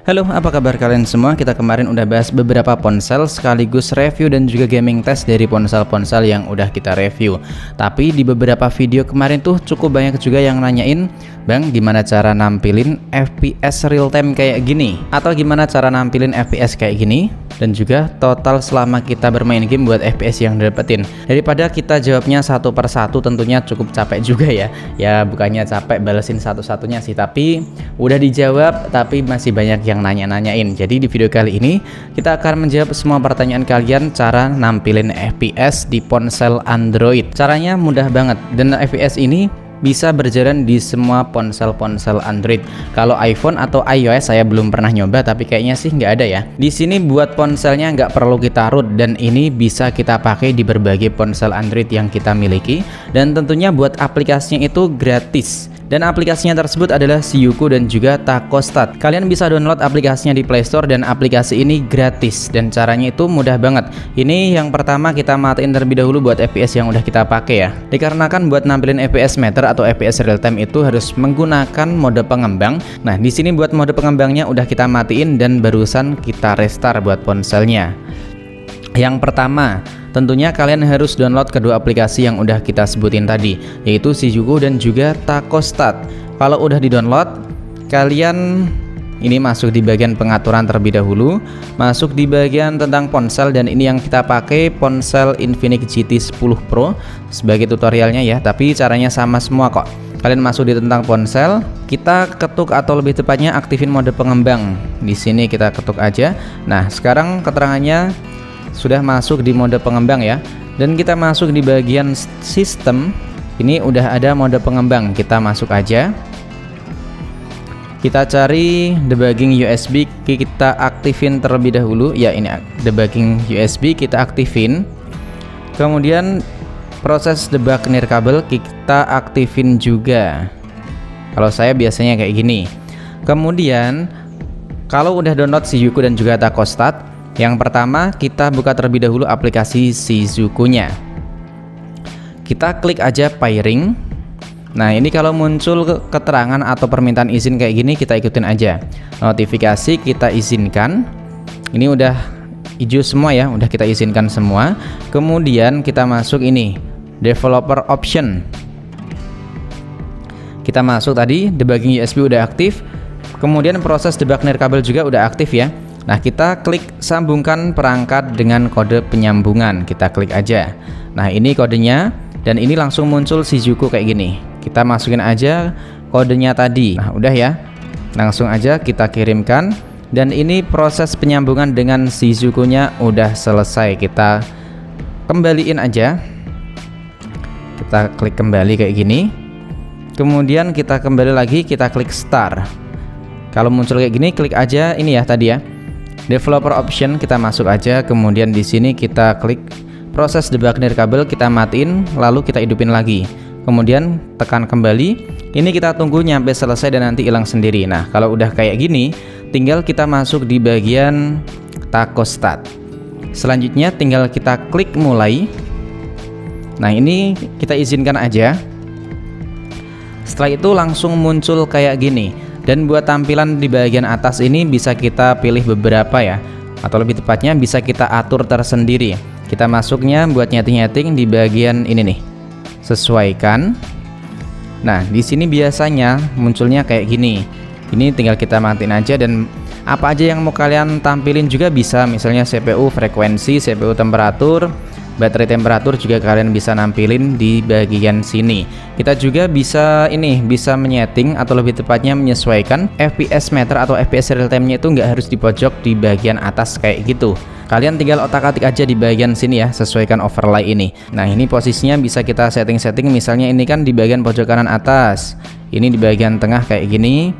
Halo, apa kabar kalian semua? Kita kemarin udah bahas beberapa ponsel sekaligus review dan juga gaming test dari ponsel-ponsel yang udah kita review. Tapi di beberapa video kemarin tuh cukup banyak juga yang nanyain, Bang, gimana cara nampilin FPS real time kayak gini? Atau gimana cara nampilin FPS kayak gini? Dan juga total selama kita bermain game buat FPS yang dapetin. Daripada kita jawabnya satu per satu, tentunya cukup capek juga ya. Ya bukannya capek balesin satu-satunya sih, tapi udah dijawab tapi masih banyak yang nanya-nanyain. Jadi di video kali ini kita akan menjawab semua pertanyaan kalian cara nampilin FPS di ponsel Android. Caranya mudah banget dan FPS ini bisa berjalan di semua ponsel-ponsel Android. Kalau iPhone atau iOS saya belum pernah nyoba, tapi kayaknya sih nggak ada ya. Di sini buat ponselnya nggak perlu kita root dan ini bisa kita pakai di berbagai ponsel Android yang kita miliki. Dan tentunya buat aplikasinya itu gratis. Dan aplikasinya tersebut adalah Syuku dan juga Takostat. Kalian bisa download aplikasinya di Play Store dan aplikasi ini gratis dan caranya itu mudah banget. Ini yang pertama kita matiin terlebih dahulu buat FPS yang udah kita pakai ya. Dikarenakan buat nampilin FPS meter atau FPS real time itu harus menggunakan mode pengembang. Nah, di sini buat mode pengembangnya udah kita matiin dan barusan kita restart buat ponselnya. Yang pertama, tentunya kalian harus download kedua aplikasi yang udah kita sebutin tadi, yaitu Syuku dan juga Takostat. Kalau udah di-download, kalian ini masuk di bagian pengaturan terlebih dahulu, masuk di bagian tentang ponsel, dan ini yang kita pakai ponsel Infinix GT 10 Pro sebagai tutorialnya ya, tapi caranya sama semua kok. Kalian masuk di tentang ponsel, kita ketuk atau lebih tepatnya aktifin mode pengembang. Di sini kita ketuk aja. Nah, sekarang keterangannya sudah masuk di mode pengembang ya, dan kita masuk di bagian sistem. Ini udah ada mode pengembang, kita masuk aja, kita cari debugging USB, kita aktifin terlebih dahulu ya. Ini debugging USB kita aktifin, kemudian proses debug nirkabel kita aktifin juga. Kalau saya biasanya kayak gini. Kemudian kalau udah download Syuku dan juga Takostat, yang pertama kita buka terlebih dahulu aplikasi Syukunya. Kita klik aja pairing. Nah, ini kalau muncul keterangan atau permintaan izin kayak gini, kita ikutin aja. Notifikasi kita izinkan. Ini udah hijau semua ya, udah kita izinkan semua. Kemudian kita masuk ini developer option. Kita masuk tadi debugging USB udah aktif. Kemudian proses debug nirkabel juga udah aktif ya. Nah, kita klik sambungkan perangkat dengan kode penyambungan, kita klik aja. Nah, ini kodenya dan ini langsung muncul Syuku kayak gini. Kita masukin aja kodenya tadi. Nah, udah ya, langsung aja kita kirimkan. Dan ini proses penyambungan dengan Syukunya udah selesai. Kita kembaliin aja, kita klik kembali kayak gini. Kemudian kita kembali lagi, kita klik start. Kalau muncul kayak gini, klik aja ini ya tadi ya, developer option, kita masuk aja. Kemudian di sini kita klik proses debug nirkabel, kita matiin lalu kita hidupin lagi. Kemudian tekan kembali. Ini kita tunggu nyampe selesai dan nanti hilang sendiri. Nah, kalau udah kayak gini, tinggal kita masuk di bagian Takostat. Selanjutnya tinggal kita klik mulai. Nah, ini kita izinkan aja. Setelah itu langsung muncul kayak gini. Dan buat tampilan di bagian atas ini bisa kita pilih beberapa ya, atau lebih tepatnya bisa kita atur tersendiri. Kita masuknya buat nyeting-nyeting di bagian ini nih, sesuaikan. Nah, di sini biasanya munculnya kayak gini. Ini tinggal kita matiin aja, dan apa aja yang mau kalian tampilin juga bisa, misalnya CPU frekuensi, CPU temperatur, baterai temperatur juga kalian bisa nampilin di bagian sini. Kita juga bisa bisa menyeting atau lebih tepatnya menyesuaikan FPS meter atau FPS real time-nya itu nggak harus di pojok di bagian atas kayak gitu. Kalian tinggal otak-atik aja di bagian sini ya, sesuaikan overlay ini. Nah, ini posisinya bisa kita setting-setting, misalnya ini kan di bagian pojok kanan atas, ini di bagian tengah kayak gini,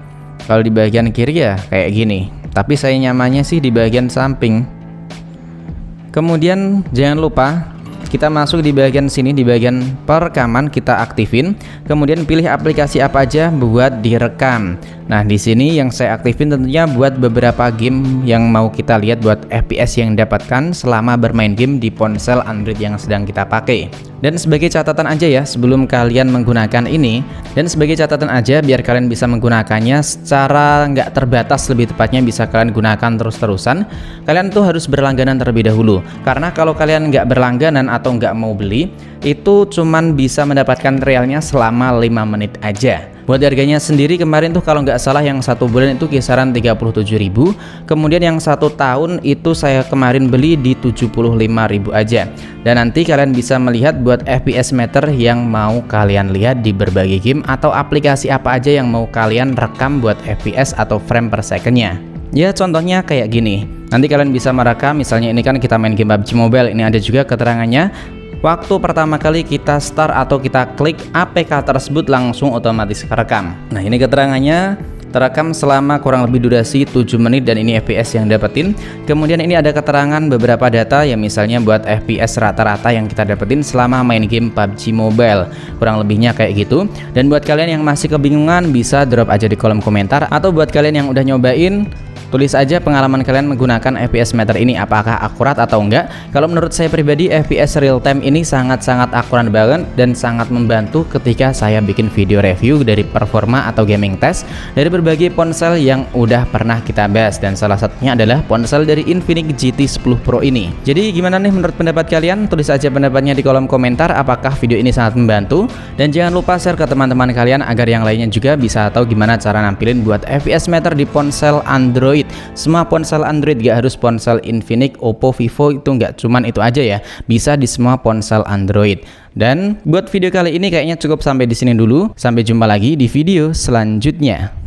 kalau di bagian kiri ya kayak gini. Tapi saya nyamannya sih di bagian samping. Kemudian jangan lupa kita masuk di bagian sini, di bagian perekaman kita aktifin. Kemudian pilih aplikasi apa aja buat direkam. Nah, di sini yang saya aktifin tentunya buat beberapa game yang mau kita lihat buat FPS yang didapatkan selama bermain game di ponsel Android yang sedang kita pakai. Dan sebagai catatan aja ya, sebelum kalian menggunakan ini, dan sebagai catatan aja biar kalian bisa menggunakannya secara nggak terbatas, lebih tepatnya bisa kalian gunakan terus-terusan, kalian tuh harus berlangganan terlebih dahulu. Karena kalau kalian nggak berlangganan atau nggak mau beli, itu cuman bisa mendapatkan realnya selama 5 menit aja. Buat harganya sendiri kemarin tuh kalau nggak salah yang 1 bulan itu kisaran 37.000, kemudian yang 1 tahun itu saya kemarin beli di 75.000 aja. Dan nanti kalian bisa melihat buat FPS meter yang mau kalian lihat di berbagai game atau aplikasi apa aja yang mau kalian rekam buat FPS atau frame per secondnya. Ya contohnya kayak gini, nanti kalian bisa merekam, misalnya ini kan kita main game PUBG Mobile, ini ada juga keterangannya. Waktu pertama kali kita start atau kita klik APK tersebut langsung otomatis kerekam. Nah ini keterangannya, terekam selama kurang lebih durasi 7 menit dan ini FPS yang dapetin. Kemudian ini ada keterangan beberapa data ya, misalnya buat FPS rata-rata yang kita dapetin selama main game PUBG Mobile. Kurang lebihnya kayak gitu. Dan buat kalian yang masih kebingungan bisa drop aja di kolom komentar, atau buat kalian yang udah nyobain, tulis aja pengalaman kalian menggunakan FPS meter ini apakah akurat atau enggak. Kalau menurut saya pribadi FPS real time ini sangat-sangat akurat banget dan sangat membantu ketika saya bikin video review dari performa atau gaming test dari berbagai ponsel yang udah pernah kita bahas, dan salah satunya adalah ponsel dari Infinix GT 10 Pro ini. Jadi gimana nih menurut pendapat kalian? Tulis aja pendapatnya di kolom komentar apakah video ini sangat membantu, dan jangan lupa share ke teman-teman kalian agar yang lainnya juga bisa tahu gimana cara nampilin buat FPS meter di ponsel Android. Semua ponsel Android, gak harus ponsel Infinix, Oppo, Vivo, itu nggak cuman itu aja ya, bisa di semua ponsel Android. Dan buat video kali ini kayaknya cukup sampai di sini dulu. Sampai jumpa lagi di video selanjutnya.